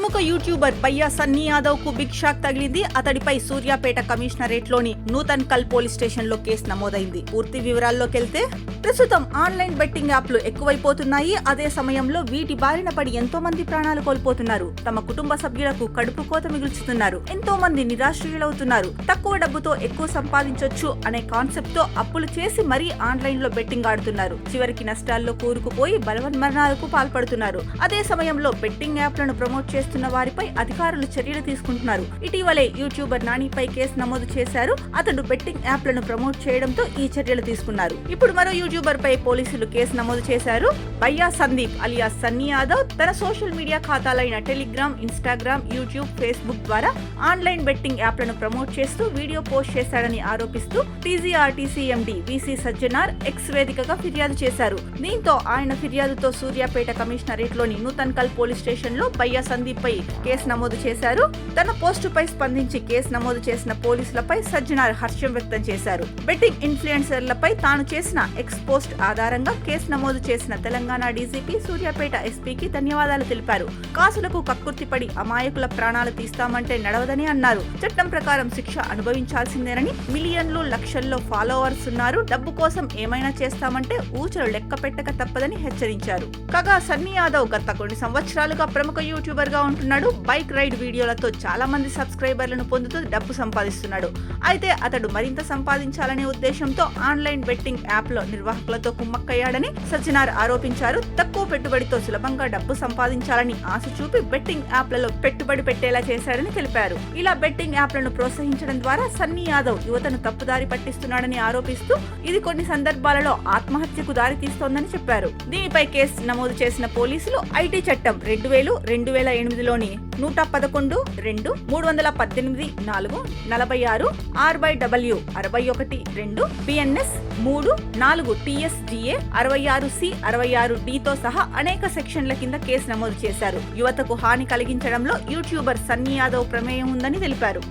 ప్రముఖ యూట్యూబర్ బయ్యా సన్నీ యాదవ్ కు big shock తగిలింది. అతడిపై సూర్యాపేట కమిషనరేట్ లోని నూతన్ కల్ పోలీస్ స్టేషన్ లో కేసు నమోదైంది. పూర్తి వివరాల్లోకెళ్తే ప్రస్తుతం ఆన్లైన్ బెట్టింగ్ యాప్లు ఎక్కువైపోతున్నాయి. అదే సమయంలో వీటి బారిన పడి ఎంతో మంది ప్రాణాలు కోల్పోతున్నారు. తమ కుటుంబ సభ్యులకు కడుపు కోత మిగుల్చుతున్నారు. ఎంతో మంది నిరాశ్రయులవుతున్నారు. తక్కువ డబ్బుతో ఎక్కువ సంపాదించొచ్చు అనే కాన్సెప్ట్ తో అప్పులు చేసి మరీ ఆన్లైన్ లో బెట్టింగ్ ఆడుతున్నారు. చివరికి నష్టాల్లో కూరుకుపోయి బలవన్మరణాలకు పాల్పడుతున్నారు. అదే సమయంలో బెట్టింగ్ యాప్లను ప్రమోట్ చేస్తున్న వారిపై అధికారులు చర్యలు తీసుకుంటున్నారు. ఇటీవలే యూట్యూబర్ నానిపై కేసు నమోదు చేశారు. అతడు బెట్టింగ్ యాప్లను ప్రమోట్ చేయడంతో ఈ చర్యలు తీసుకున్నారు. ఇప్పుడు మరో యూట్యూబర్ పై పోలీసులు కేసు నమోదు చేశారు. బయ్యా సందీప్ అలియాస్ సన్నీ యాదవ్ తన సోషల్ మీడియా ఖాతాలైన టెలిగ్రామ్, ఇన్స్టాగ్రామ్, యూట్యూబ్, ఫేస్బుక్ ద్వారా ఆన్లైన్ బెట్టింగ్ యాప్లను ప్రమోట్ చేస్తూ వీడియో పోస్ట్ చేశాడని ఆరోపిస్తూ TGRTC MD VC Sajjanar X వేదికగా ఫిర్యాదు చేశారు. దీంతో ఆయన ఫిర్యాదుతో సూర్యాపేట కమిషనరేట్ లోని నూతన్ కల్ పోలీస్ స్టేషన్ లో బయ్యా సందీప్ పై కేసు నమోదు చేశారు. తన పోస్టుపై స్పందించి కేసు నమోదు చేసిన పోలీసులపై సజ్జనార్ హర్షం వ్యక్తం చేశారు. బెట్టింగ్ ఇన్ఫ్లుయెన్సర్లపై తాను చేసిన ఎక్స్ పోస్ట్ ఆధారంగా కేసు నమోదు చేసిన తెలంగాణ డీజీపీ సూర్యాపేట ఎస్పీకి ధన్యవాదాలు తెలిపారు. కాసులకు కక్కుర్తిపడి అమాయకుల ప్రాణాలు తీస్తామంటే నడవదని అన్నారు. చట్టం ప్రకారం శిక్ష అనుభవించాల్సిందేనని, మిలియన్లు లక్షల్లో ఫాలోవర్స్ ఉన్నారు, డబ్బు కోసం ఏమైనా చేస్తామంటే ఊచలు లెక్క పెట్టక తప్పదని హెచ్చరించారు. కాగా సన్నీ యాదవ్ గత కొన్ని సంవత్సరాలుగా ప్రముఖ యూట్యూబర్ గా ఉంటున్నాడు. బైక్ రైడ్ వీడియోలతో చాలా మంది సబ్స్క్రైబర్లను పొందుతూ డబ్బు సంపాదిస్తున్నాడు. అయితే అతడు మరింత సంపాదించాలనే ఉద్దేశంతో ఆన్లైన్ బెట్టింగ్ యాప్ లో నిర్వాహకులతో కుమ్మక్కయ్యాడని సజ్జనార్ ఆరోపించారు. తక్కువ పెట్టుబడితో సులభంగా డబ్బు సంపాదించాలని ఆశ చూపి బెట్టింగ్ యాప్లలో పెట్టుబడి పెట్టేలా చేశాడని తెలిపారు. ఇలా బెట్టింగ్ యాప్లను ప్రోత్సహించడం ద్వారా సన్నీ యాదవ్ యువతను తప్పుదారి పట్టిస్తున్నాడని ఆరోపిస్తూ ఇది కొన్ని సందర్భాలలో ఆత్మహత్యకు దారి తీస్తోందని చెప్పారు. దీనిపై కేసు నమోదు చేసిన పోలీసులు ఐటీ చట్టం 2000-2008లోని 111-2-318-4 RW 61-2 BNS 3-4 TSGA 66C-66D తో సహా అనేక సెక్షన్ల కింద కేసు నమోదు చేశారు. యువతకు హాని కలిగించడంలో యూట్యూబర్ సన్నీ యాదవ్ ప్రమేయం ఉందని తెలిపారు.